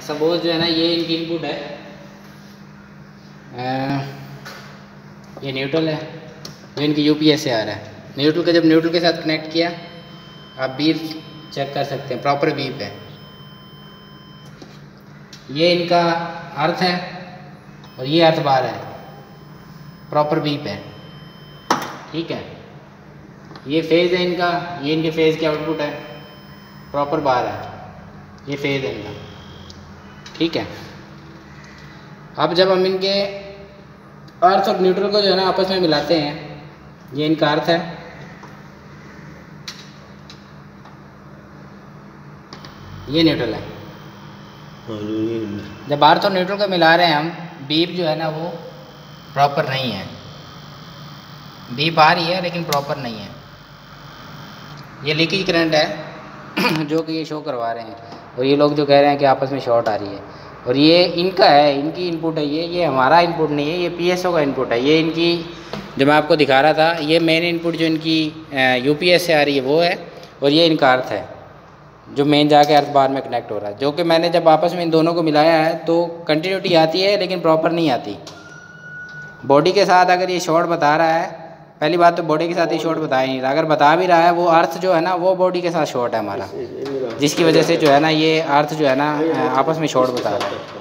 Suppose जो है ना ये इनकी इनपुट है, ये न्यूट्रल है, जो इनकी यूपीएस से आ रहा है। न्यूट्रल का जब न्यूट्रल के साथ कनेक्ट किया, आप बीप चेक कर सकते हैं, प्रॉपर बीप है। ये इनका अर्थ है और ये अर्थ बार है, प्रॉपर बीप है, ठीक है। ये फेज़ है इनका, ये इनके फेज़ के आउटपुट है, प्रॉपर बार है, ये फेज़ है इनका, ठीक है। अब जब हम इनके अर्थ और न्यूट्रल को जो है ना आपस में मिलाते हैं, ये इनका अर्थ है, ये न्यूट्रल है। जब अर्थ और न्यूट्रल को मिला रहे हैं हम, बीप जो है ना वो प्रॉपर नहीं है, बीप आ रही है लेकिन प्रॉपर नहीं है। ये लीकेज करंट है जो कि ये शो करवा रहे हैं, और ये लोग जो कह रहे हैं कि आपस में शॉर्ट आ रही है, और ये इनका है, इनकी इनपुट है, ये हमारा इनपुट नहीं है, ये पीएसओ का इनपुट है। ये इनकी जो मैं आपको दिखा रहा था, ये मेन इनपुट जो इनकी यूपीएस से आ रही है वो है, और ये इनका अर्थ है जो मेन जाके अर्थ बार में कनेक्ट हो रहा है। जो कि मैंने जब आपस में इन दोनों को मिलाया है तो कंटिन्यूटी आती है लेकिन प्रॉपर नहीं आती। बॉडी के साथ अगर ये शॉर्ट बता रहा है, पहली बात तो बॉडी के साथ ही शॉर्ट बता ही नहीं रहा, अगर बता भी रहा है वो अर्थ जो है ना वो बॉडी के साथ शॉर्ट है हमारा, जिसकी वजह से जो है ना ये अर्थ जो है ना आपस में शॉर्ट बता रहा है।